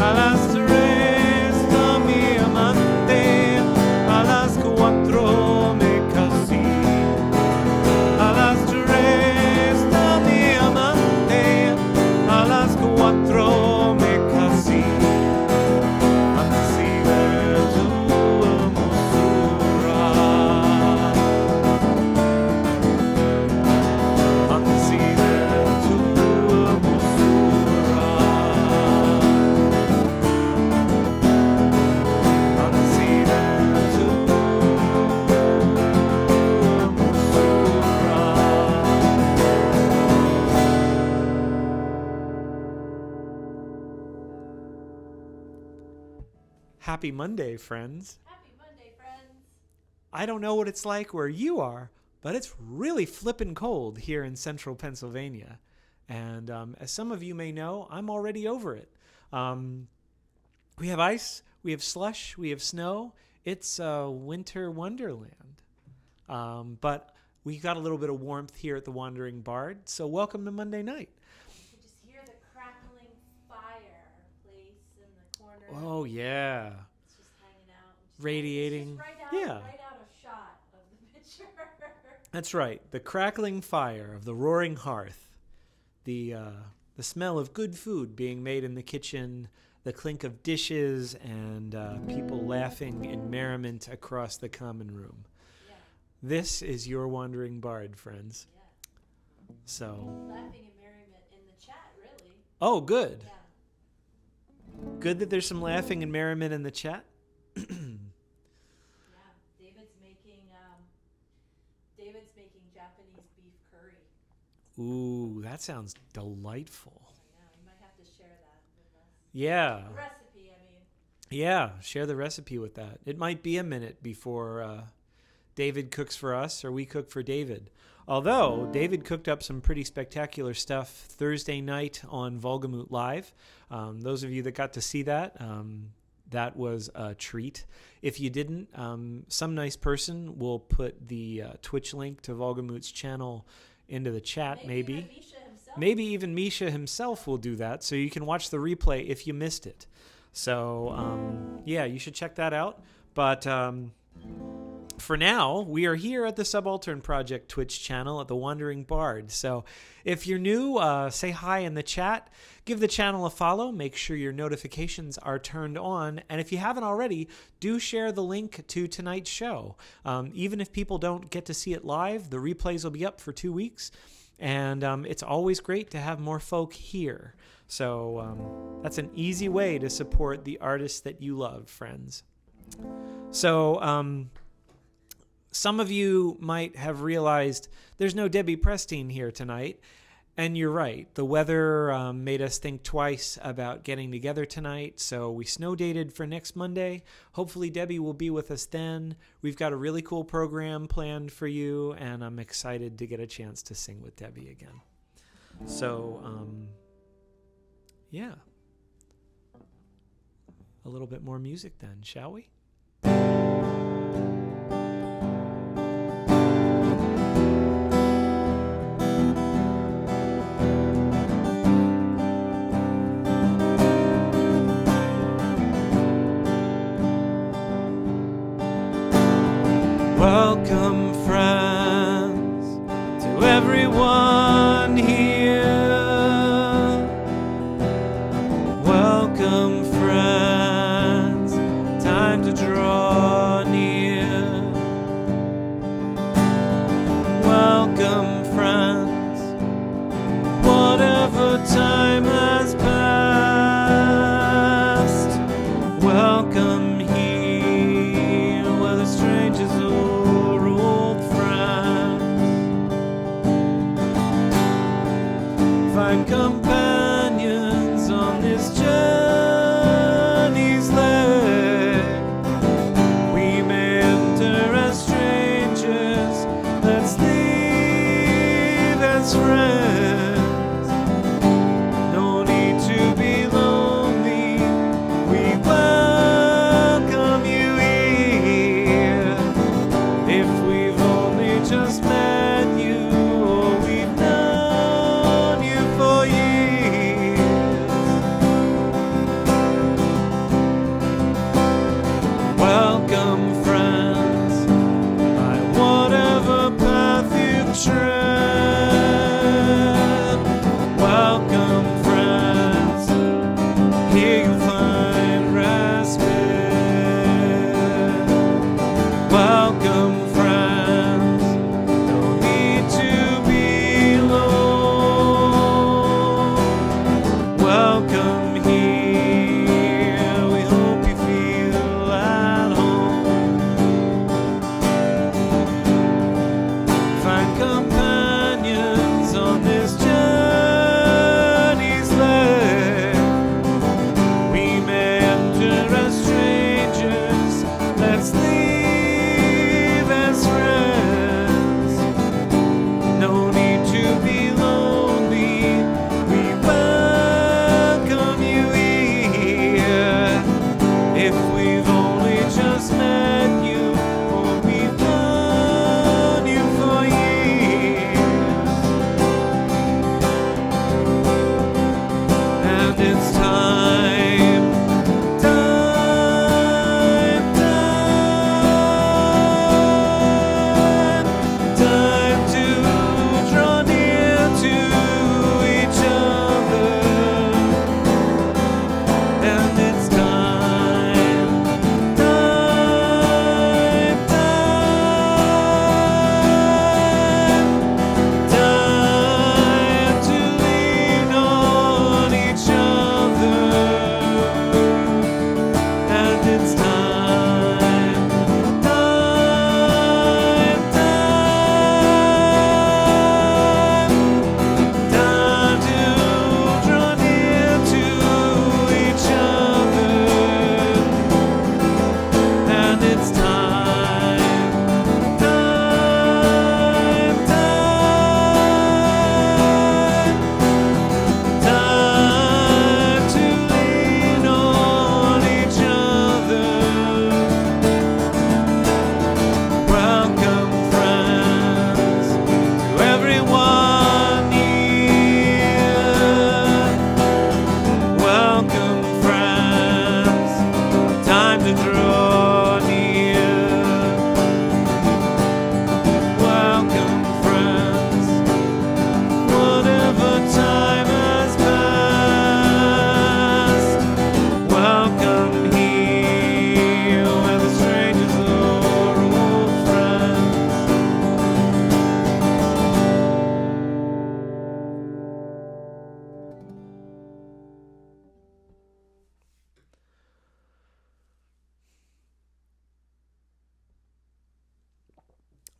a las 3 mi amante, a las 4 me casé. A las 3 mi amante, a las 4 me casé. Así de tu hermosura, así de tu hermosura, así de tu Happy Monday, friends. Happy Monday, friends. I don't know what it's like where you are, but it's really flippin' cold here in central Pennsylvania. And as some of you may know, I'm already over it. We have ice, we have slush, we have snow. It's a winter wonderland. But we got a little bit of warmth here at the Wandering Bard, so welcome to Monday night. You can just hear the crackling fireplace in the corner. Oh, yeah. It's just hanging out. Radiating. It's just Yeah. right out of shot of the picture. That's right. The crackling fire of the roaring hearth, the smell of good food being made in the kitchen, the clink of dishes, and people laughing in merriment across the common room. Yeah. This is your Wandering Bard, friends. Yeah. So. Laughing and merriment in the chat, really. Oh, good. Yeah. Good that there's some laughing and merriment in the chat. Yeah. David's making Japanese beef curry. Ooh, that sounds delightful. I know. You might have to share that with us. Yeah. The recipe, I mean. Yeah, share the recipe with that. It might be a minute before David cooks for us or we cook for David. Although David cooked up some pretty spectacular stuff Thursday night on Volgamut Live. Those of you that got to see that, that was a treat. If you didn't, some nice person will put the Twitch link to Volgamut's channel into the chat, maybe. Maybe even Misha himself will do that, so you can watch the replay if you missed it. So, yeah, you should check that out. But for now, we are here at the Subaltern Project Twitch channel at the Wandering Bard. So if you're new, say hi in the chat. Give the channel a follow. Make sure your notifications are turned on. And if you haven't already, do share the link to tonight's show. Even if people don't get to see it live, the replays will be up for 2 weeks. And it's always great to have more folk here. So that's an easy way to support the artists that you love, friends. So some of you might have realized there's no Debi Prestine here tonight. And you're right. The weather made us think twice about getting together tonight. So we snow dated for next Monday. Hopefully Debi will be with us then. We've got a really cool program planned for you. And I'm excited to get a chance to sing with Debi again. So, yeah. A little bit more music then, shall we? Welcome, friends, to everyone here. Welcome, friends, time to draw near. Welcome, friends, whatever time has passed. Welcome here, whether strangers or old friends. Find companions on this journey's leg. We may enter as strangers, let's leave as friends. No need to be lonely, we welcome you here. If we've only just met you, or we've known you for years,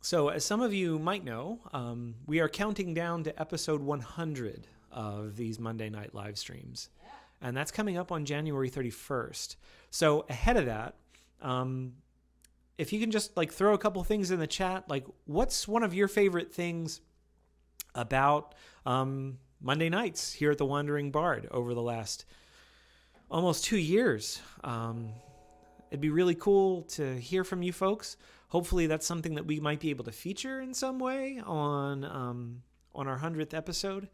So, as some of you might know, we are counting down to episode 100 of these Monday night live streams. And that's coming up on January 31st. So, ahead of that, if you can just like throw a couple things in the chat, like what's one of your favorite things about Monday nights here at the Wandering Bard over the last almost 2 years? It'd be really cool to hear from you folks. Hopefully that's something that we might be able to feature in some way on our 100th episode.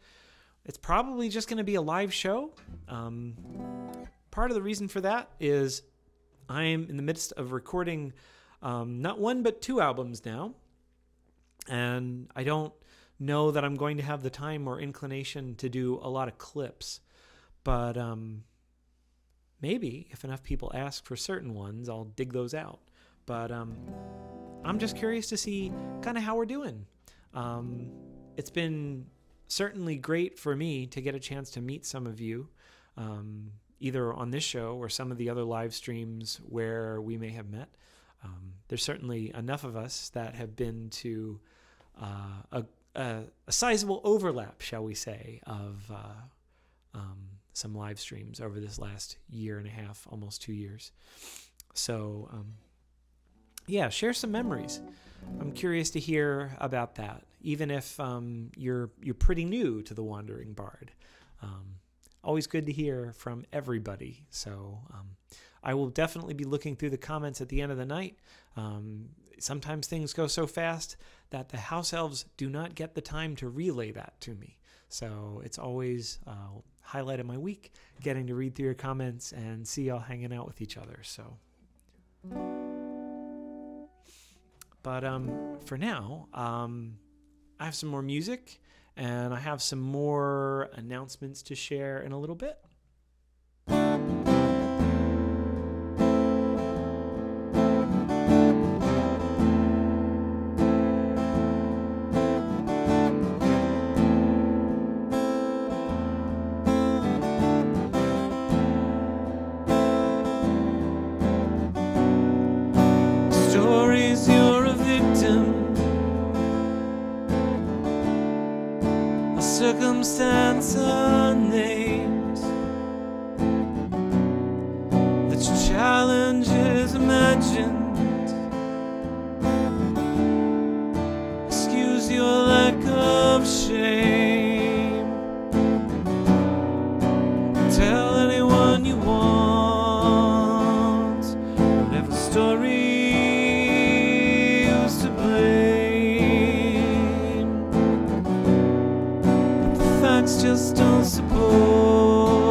It's probably just going to be a live show. Part of the reason for that is I'm in the midst of recording not one but 2 albums now, and I don't know that I'm going to have the time or inclination to do a lot of clips, but maybe if enough people ask for certain ones, I'll dig those out. But I'm just curious to see kind of how we're doing. It's been certainly great for me to get a chance to meet some of you, either on this show or some of the other live streams where we may have met. There's certainly enough of us that have been to a sizable overlap, shall we say, of some live streams over this last year and a half, almost 2 years. So, yeah, share some memories. I'm curious to hear about that, even if you're pretty new to the Wandering Bard. Always good to hear from everybody. So I will definitely be looking through the comments at the end of the night. Sometimes things go so fast that the house elves do not get the time to relay that to me. So it's always a highlight of my week, getting to read through your comments and see y'all hanging out with each other. So, but for now, I have some more music and I have some more announcements to share in a little bit. Circumstance unnamed that your challenge is imagined. Excuse your lack of shame. Tell anyone you want whatever story used to blame. Just don't support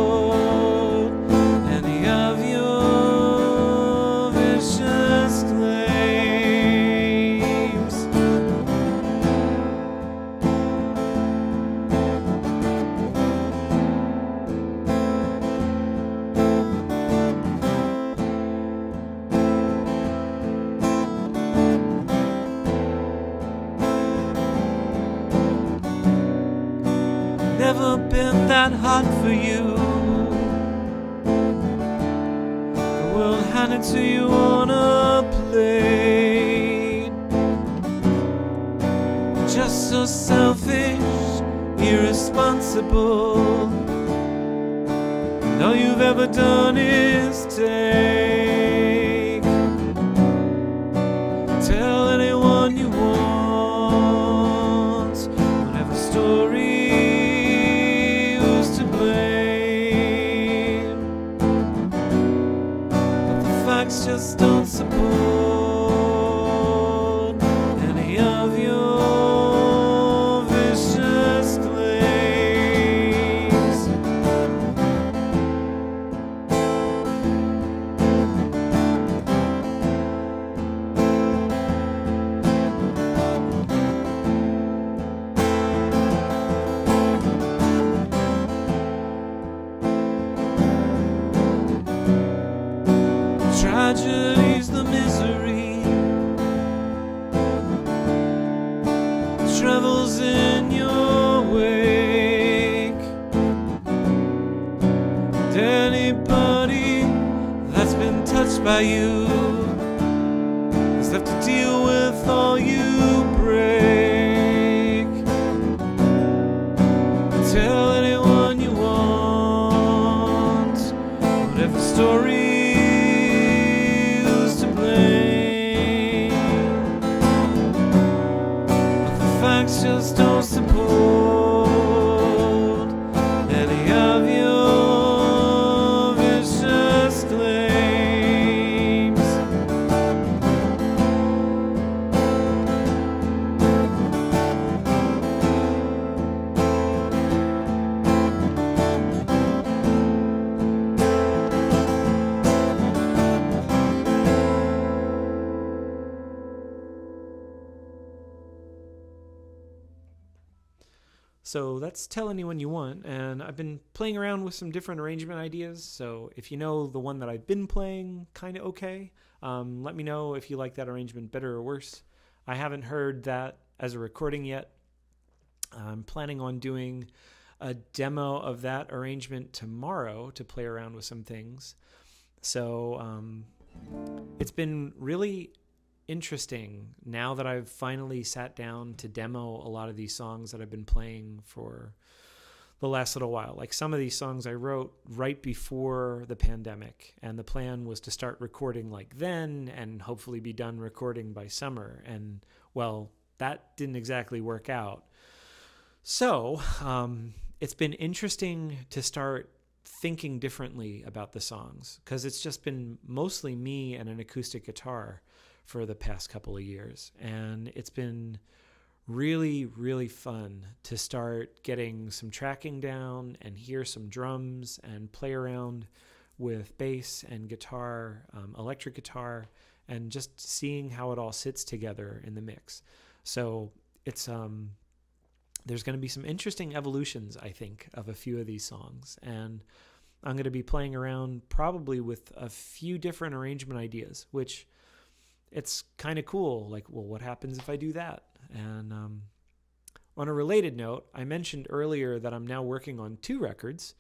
any of your vicious claims. Never been that hot for you. The world handed to you on a plate. Just so selfish, irresponsible. And all you've ever done is take. Tell anyone you want whatever story just don't support any of your vicious claims. Tragedy's the misery travels in your wake. And anybody that's been touched by you has left to deal with all you story who's to blame, but the facts just don't support any of your vicious claims. So that's Tell Anyone You Want, and I've been playing around with some different arrangement ideas, so if you know the one that I've been playing kind of okay, let me know if you like that arrangement better or worse. I haven't heard that as a recording yet. I'm planning on doing a demo of that arrangement tomorrow to play around with some things. So it's been really interesting now that I've finally sat down to demo a lot of these songs that I've been playing for the last little while. Like some of these songs I wrote right before the pandemic, and the plan was to start recording like then and hopefully be done recording by summer. And well, that didn't exactly work out. So it's been interesting to start thinking differently about the songs, because it's just been mostly me and an acoustic guitar for the past couple of years. And it's been really, really fun to start getting some tracking down and hear some drums and play around with bass and guitar, electric guitar, and just seeing how it all sits together in the mix. So it's there's going to be some interesting evolutions, I think, of a few of these songs. And I'm going to be playing around probably with a few different arrangement ideas, which it's kind of cool. Like, well, what happens if I do that? And on a related note, I mentioned earlier that I'm now working on 2 records.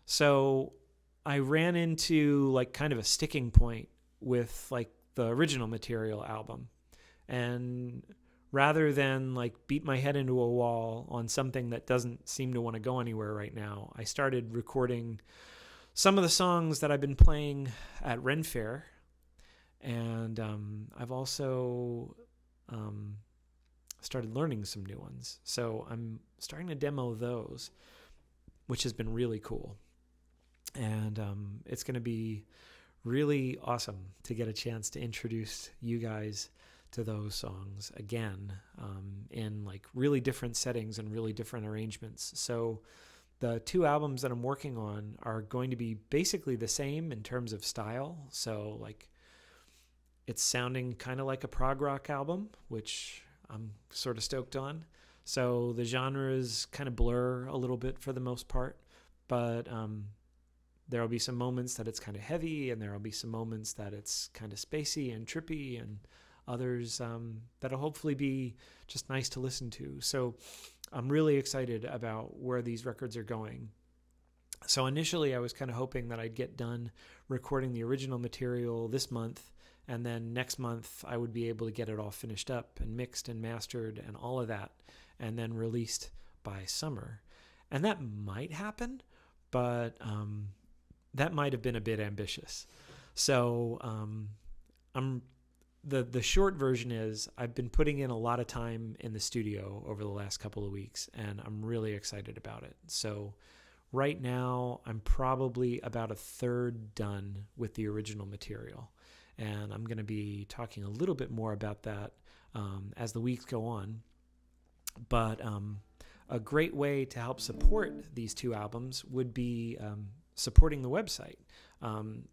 So I ran into like kind of a sticking point with like the original material album. And rather than like beat my head into a wall on something that doesn't seem to want to go anywhere right now, I started recording some of the songs that I've been playing at Ren Fair. And I've also started learning some new ones. So I'm starting to demo those, which has been really cool. And it's going to be really awesome to get a chance to introduce you guys to those songs again in like really different settings and really different arrangements. So the 2 albums that I'm working on are going to be basically the same in terms of style. So like it's sounding kind of like a prog rock album, which I'm sort of stoked on. So the genres kind of blur a little bit for the most part, but there will be some moments that it's kind of heavy, and there will be some moments that it's kind of spacey and trippy, and others that'll hopefully be just nice to listen to. So I'm really excited about where these records are going. So initially I was kind of hoping that I'd get done recording the original material this month, and then next month I would be able to get it all finished up and mixed and mastered and all of that, and then released by summer. And that might happen, but that might have been a bit ambitious. So the short version is I've been putting in a lot of time in the studio over the last couple of weeks, and I'm really excited about it. So right now I'm probably about a third done with the original material. And I'm going to be talking a little bit more about that as the weeks go on. But a great way to help support these 2 albums would be supporting the website.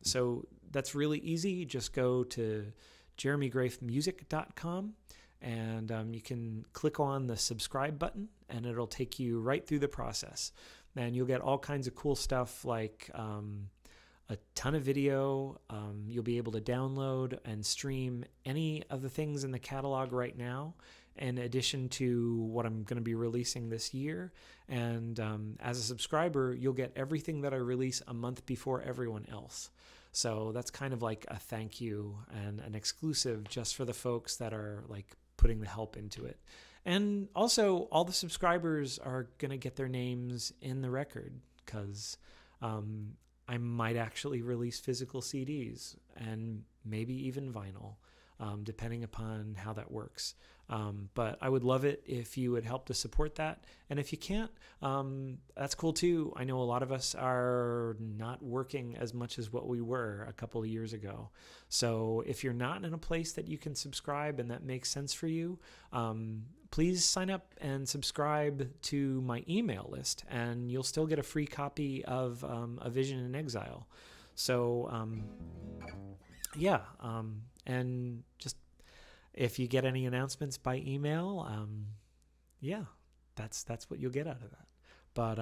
So that's really easy. Just go to jeremygrafemusic.com, and you can click on the subscribe button, and it'll take you right through the process. And you'll get all kinds of cool stuff like a ton of video. You'll be able to download and stream any of the things in the catalog right now, in addition to what I'm going to be releasing this year. And as a subscriber, you'll get everything that I release a month before everyone else. So that's kind of like a thank you and an exclusive just for the folks that are like putting the help into it. And also all the subscribers are going to get their names in the record, because I might actually release physical CDs and maybe even vinyl, depending upon how that works. But I would love it if you would help to support that. And if you can't, that's cool too. I know a lot of us are not working as much as what we were a couple of years ago. So if you're not in a place that you can subscribe and that makes sense for you, please sign up and subscribe to my email list, and you'll still get a free copy of A Vision in Exile. So, and just if you get any announcements by email, that's what you'll get out of that. But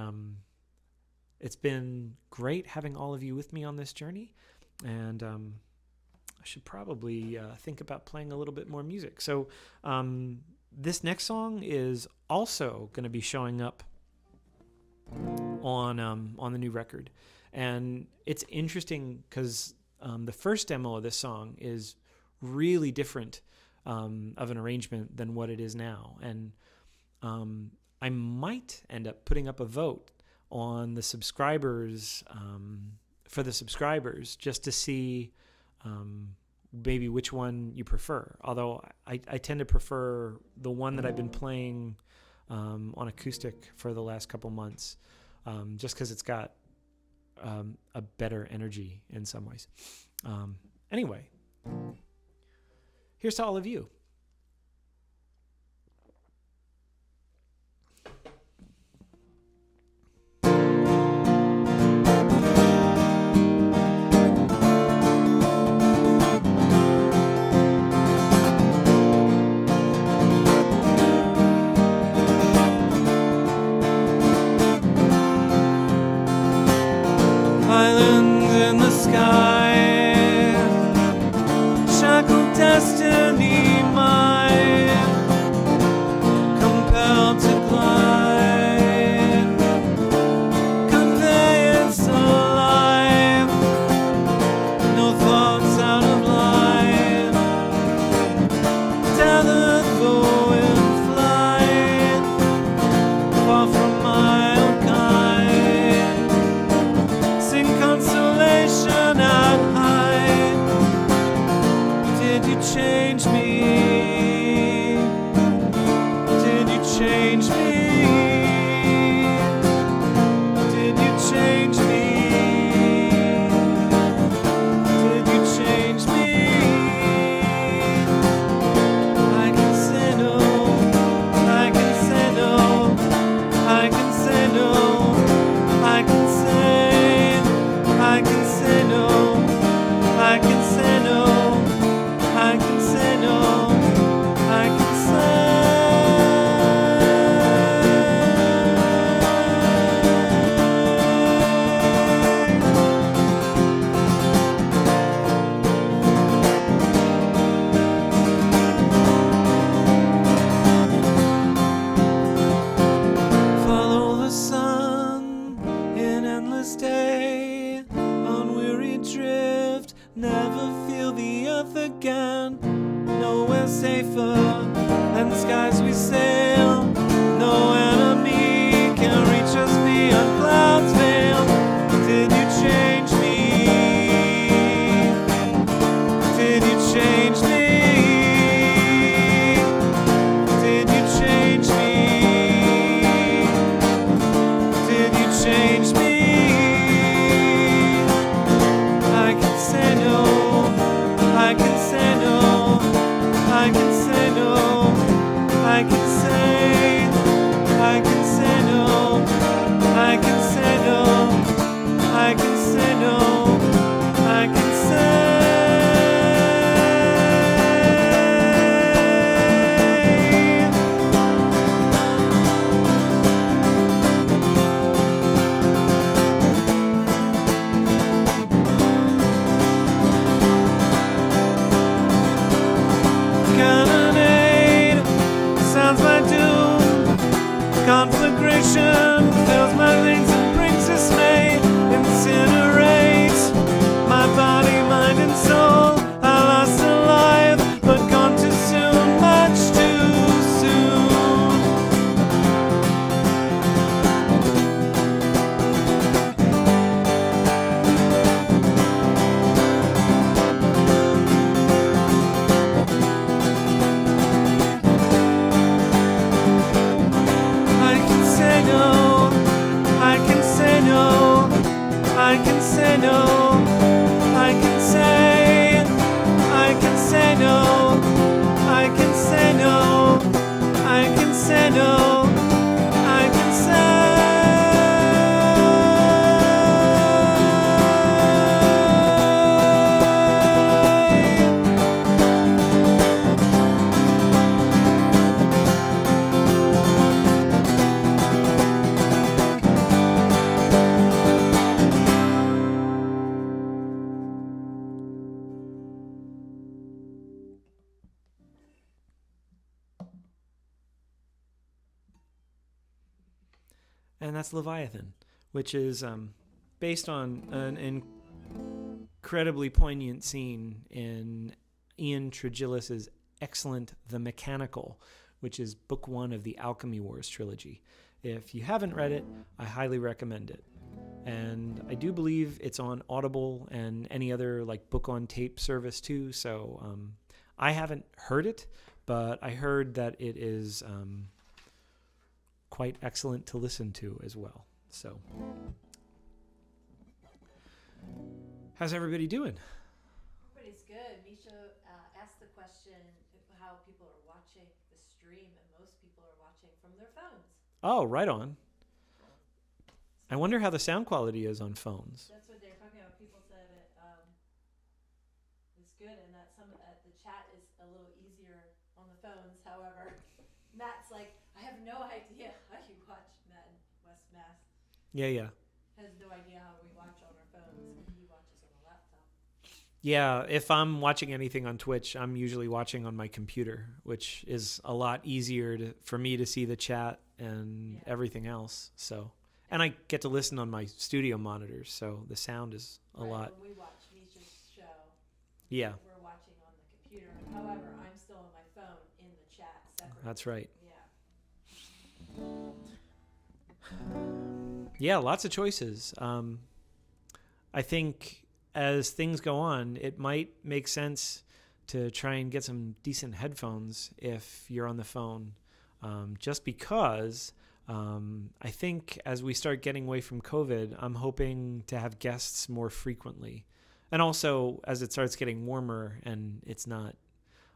it's been great having all of you with me on this journey, and I should probably think about playing a little bit more music. So this next song is also going to be showing up on the new record, and it's interesting because the first demo of this song is really different of an arrangement than what it is now, and I might end up putting up a vote on the subscribers for the subscribers just to see maybe which one you prefer. Although I tend to prefer the one that I've been playing on acoustic for the last couple months, just because it's got a better energy in some ways. Anyway, here's to all of you. Islands in the sky, shackled destiny mine, compelled to glide, conveyance alive, no thoughts out of line, tethered though in flight, far from my own kind, sing consolation at high. Did you change me? Did you change me? Did you change me? Did you change me? I can say no, I can say no, I can say no, I can say, I can say no, I can say no, I can say no, I can follow the sun in endless day, unweary drift, never feel the earth again. Nowhere safer than the skies we sail. No enemy can reach us beyond clouds veil. Did you change me? Did you change me? Did you change me? Did you change me? I can say no, I can say no, I can say no, I can say and that's Leviathan, which is based on an incredibly poignant scene in Ian Tregillis's excellent The Mechanical, which is book 1 of the Alchemy Wars trilogy. If you haven't read it, I highly recommend it. And I do believe it's on Audible and any other like book on tape service too. So I haven't heard it, but I heard that it is quite excellent to listen to as well. So how's everybody doing? Everybody's good. Misha asked the question how people are watching the stream, and most people are watching from their phones. Oh, right on. I wonder how the sound quality is on phones. That's what they're talking about. People said it is good, and that some the chat is a little easier on the phones. However, Matt's like, I have no idea how you watch. Matt in West Mass Yeah. has no idea how we watch on our phones, and he watches on a laptop. Yeah, if I'm watching anything on Twitch, I'm usually watching on my computer, which is a lot easier for me to see the chat and everything else. So, and I get to listen on my studio monitors, so the sound is a lot. When we watch Misha's show, Yeah, we're watching on the computer. However, I'm still on my phone in the chat separately. that's right. Yeah. Yeah, lots of choices. I think as things go on, it might make sense to try and get some decent headphones if you're on the phone, just because I think as we start getting away from COVID, I'm hoping to have guests more frequently. And also as it starts getting warmer and it's not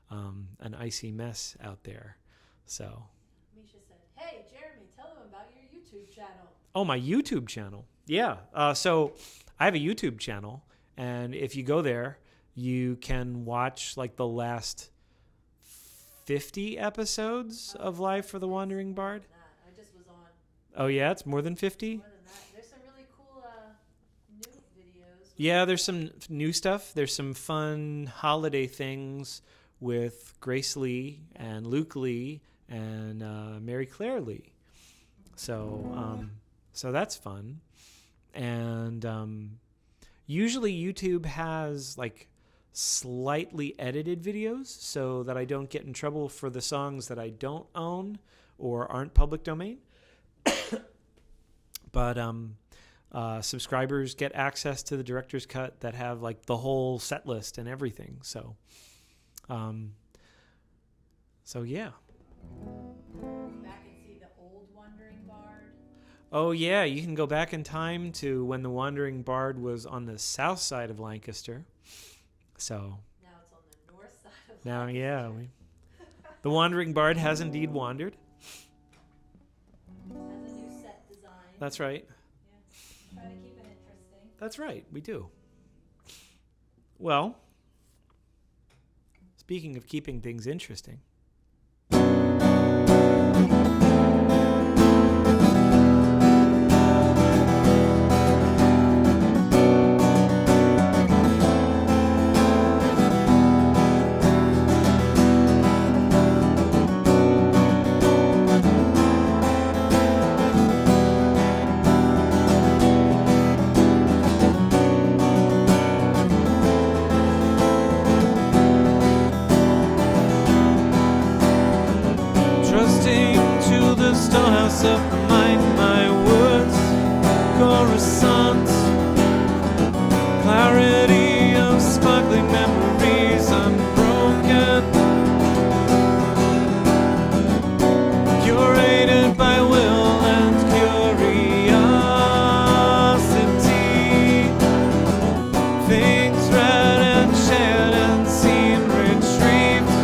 an icy mess out there. So. Misha said, hey, Jeremy, tell them about your YouTube channel. Oh, my YouTube channel. Yeah. So I have a YouTube channel, and if you go there, you can watch like the last 50 episodes of Live for the Wandering Bard. I just was on. Oh, yeah? It's more than 50? More than that. There's some really cool new videos. Yeah, there's some new stuff. There's some fun holiday things with Grace Lee and Luke Lee and Mary Claire Lee. So that's fun. And usually YouTube has like slightly edited videos so that I don't get in trouble for the songs that I don't own or aren't public domain. But subscribers get access to the director's cut that have like the whole set list and everything. So yeah. Back and see the old Wandering Bard. Oh, yeah, you can go back in time to when the Wandering Bard was on the south side of Lancaster. So Now it's on the north side of now, Lancaster. yeah, the Wandering Bard has indeed wandered. Has a new set design. That's right. Yeah. Try to keep it interesting. That's right, we do. Well, speaking of keeping things interesting. Storehouse of the mind, my words, coruscant, clarity of sparkling memories unbroken, curated by will and curiosity, things read and shared and seen retrieved.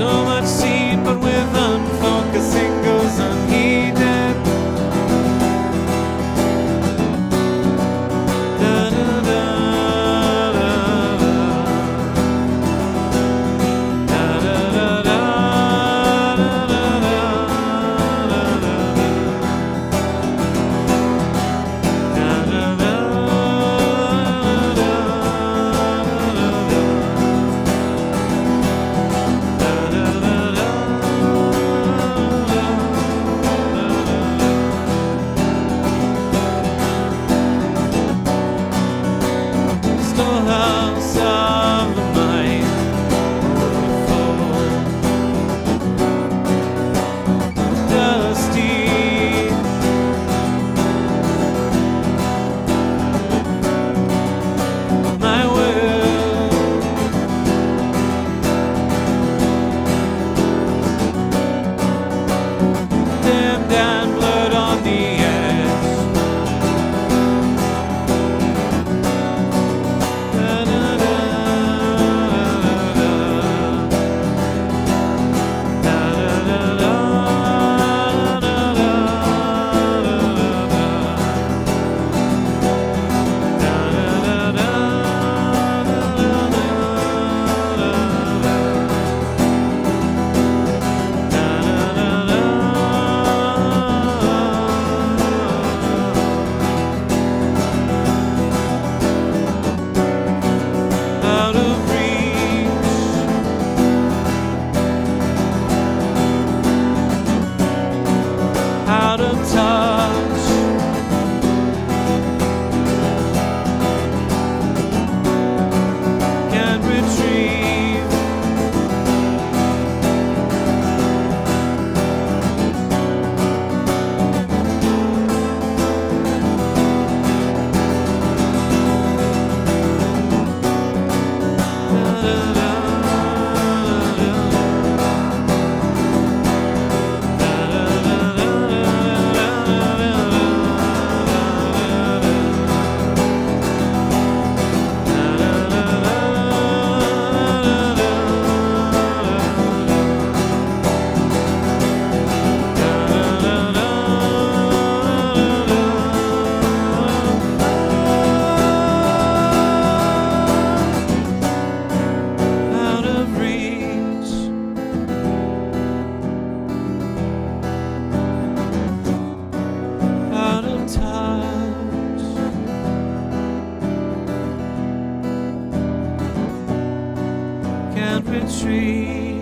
So much seen, but with unfocusing goes unheeded. Da, da, da, da, da, da, da, da, storehouse of the mind, overfull, dusty, my will, dimmed and blurred on the edge. Da, da, da, da, da, da, da, da, out of reach, out of touch, can't retrieve, out of reach, out of touch, can't retrieve.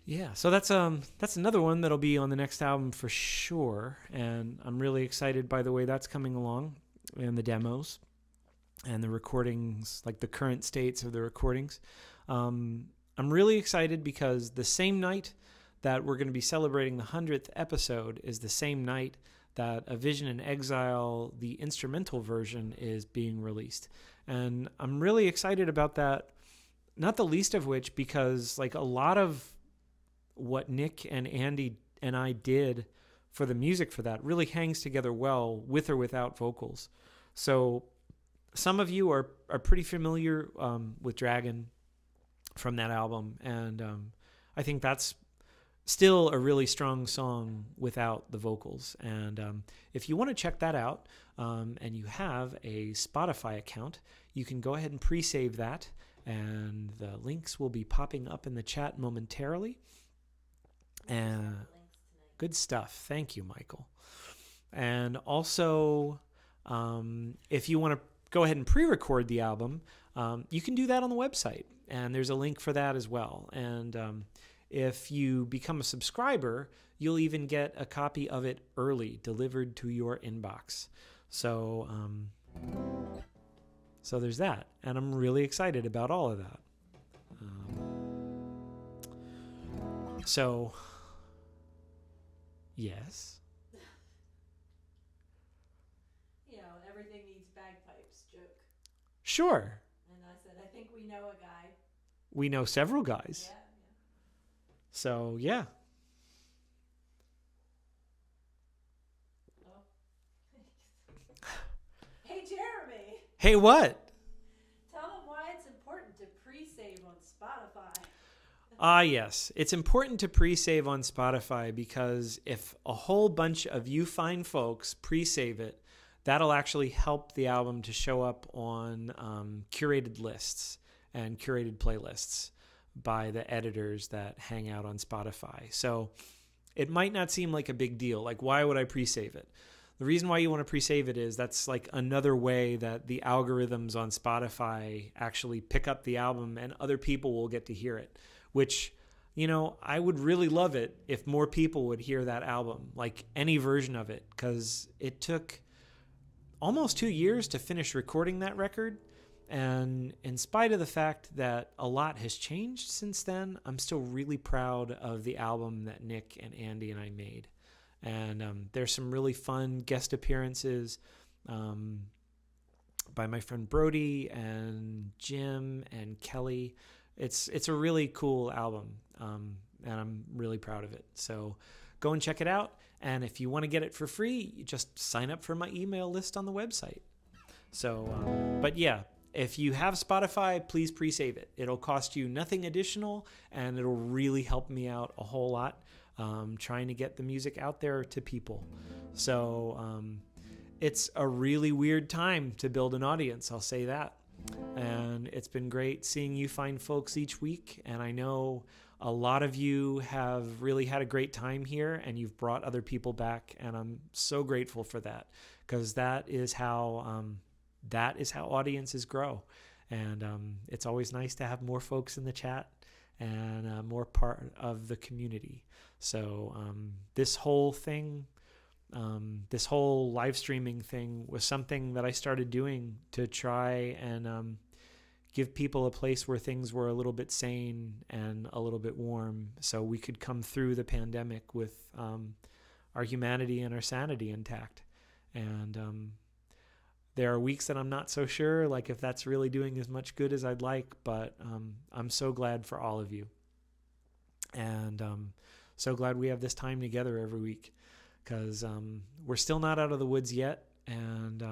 Yeah, so that's another one that'll be on the next album for sure, and I'm really excited by the way that's coming along, and the demos, and the recordings, like the current states of the recordings. I'm really excited because the same night that we're going to be celebrating the 100th episode is the same night that A Vision in Exile, the instrumental version, is being released, and I'm really excited about that. Not the least of which because like a lot of what Nick and Andy and I did for the music for that really hangs together well with or without vocals. So some of you are pretty familiar with Dragon from that album, and I think that's still a really strong song without the vocals. And if you want to check that out and you have a Spotify account, you can go ahead and pre-save that, and the links will be popping up in the chat momentarily. Good stuff. Thank you, Michael. And also, if you want to go ahead and pre-record the album, you can do that on the website, and there's a link for that as well. And if you become a subscriber, you'll even get a copy of it early, delivered to your inbox. So there's that, and I'm really excited about all of that. So, yes. You know, everything needs bagpipes joke. Sure. And I said, I think think we know a guy. We know several guys. Yeah. So, yeah. Oh. Hey, Jeremy. Hey, what? Tell them why it's important to pre-save on Spotify. Yes. It's important to pre-save on Spotify because if a whole bunch of you fine folks pre-save it, that'll actually help the album to show up on curated lists and curated playlists by the editors that hang out on Spotify. So it might not seem like a big deal. Like, why would I pre-save it? The reason why you want to pre-save it is that's like another way that the algorithms on Spotify actually pick up the album and other people will get to hear it, which, you know, I would really love it if more people would hear that album, like any version of it, because it took almost 2 years to finish recording that record. And in spite of the fact that a lot has changed since then, I'm still really proud of the album that Nick and Andy and I made. And there's some really fun guest appearances by my friend Brody and Jim and Kelly. It's a really cool album, and I'm really proud of it. So go and check it out. And if you want to get it for free, you just sign up for my email list on the website. So, but yeah, if you have Spotify, please pre-save it. It'll cost you nothing additional, and it'll really help me out a whole lot trying to get the music out there to people. So it's a really weird time to build an audience, I'll say that. And it's been great seeing you fine folks each week. And I know a lot of you have really had a great time here and you've brought other people back. And I'm so grateful for that, because that is how audiences grow. And it's always nice to have more folks in the chat and more part of the community. So this whole thing, this whole live streaming thing was something that I started doing to try and give people a place where things were a little bit sane and a little bit warm, so we could come through the pandemic with our humanity and our sanity intact. And there are weeks that I'm not so sure, like if that's really doing as much good as I'd like, but I'm so glad for all of you. And so glad we have this time together every week, because we're still not out of the woods yet. And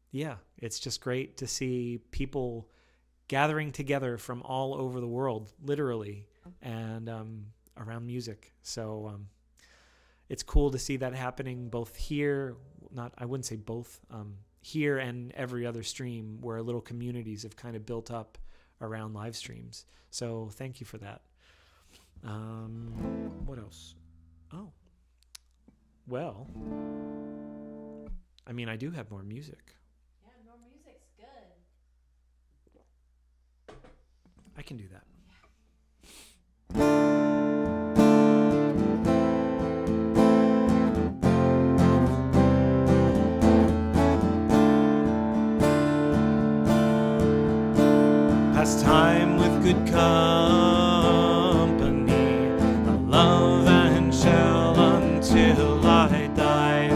yeah, it's just great to see people gathering together from all over the world, literally, and around music. So it's cool to see that happening both here, I wouldn't say both, here and every other stream, where little communities have kind of built up around live streams. So thank you for that. What else? Oh, well, I mean, I do have more music. Yeah, more music's good. I can do that. Pass time with good company, I love and shall until I die.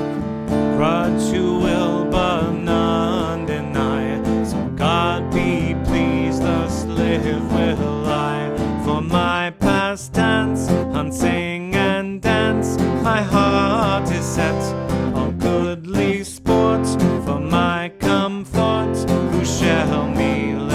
Grudge you will, but none deny. So God be pleased, thus live will I. For my past tense, on sing and dance, my heart is set on goodly sport. For my comfort, who shall me let?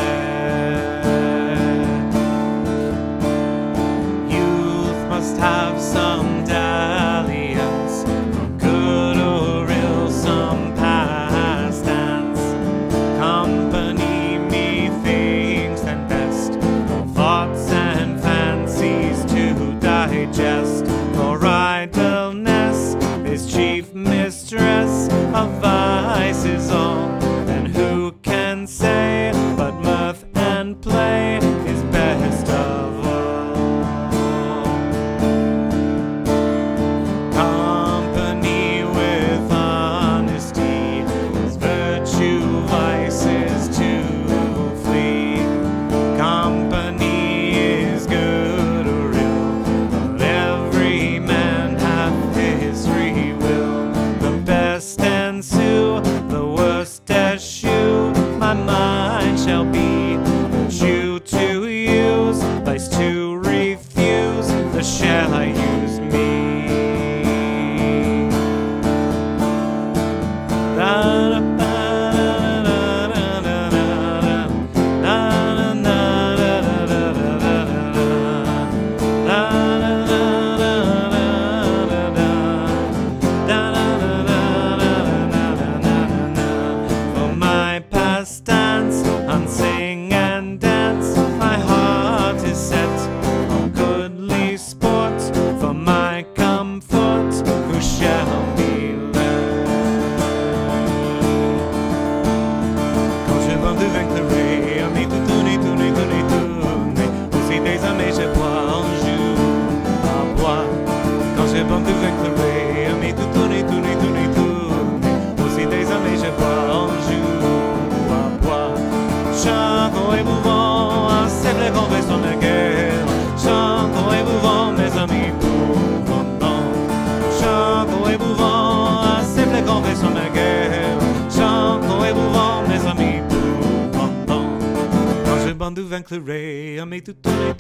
bande vin clairé, à mes tout tourner,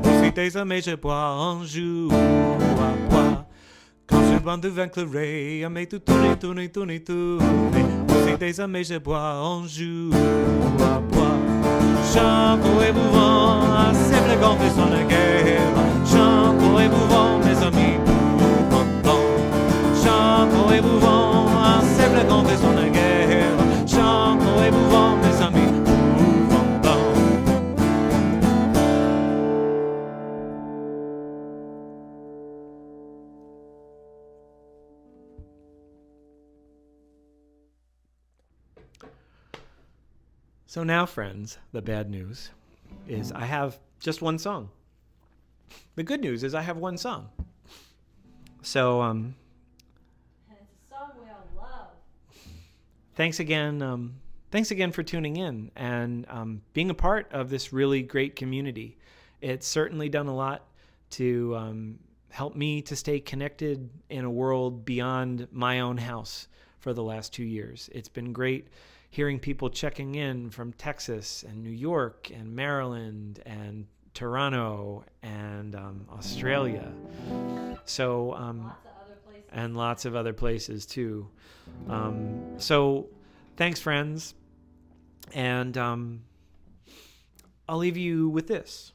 aussi des amis je bois un jour à bois. Quand je bande de vin clairé, à mes tout tourner, aussi des amis je bois un jour à bois. Chant et mouvant, assez le grand fait son guerre. Chant et mouvant, mes amis, chant et mouvant, assez le grand fait son guerre. Chant et mouvant, mes amis. So now, friends, the bad news is I have just one song. The good news is I have one song. So, And it's a song we all love. thanks again for tuning in and being a part of this really great community. It's certainly done a lot to help me to stay connected in a world beyond my own house for the last 2 years. It's been great hearing people checking in from Texas and New York and Maryland and Toronto and Australia. So Lots of other places. and lots of other places too. So thanks, friends. And I'll leave you with this.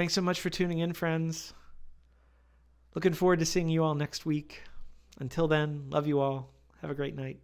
Thanks so much for tuning in, friends. Looking forward to seeing you all next week. Until then, love you all. Have a great night.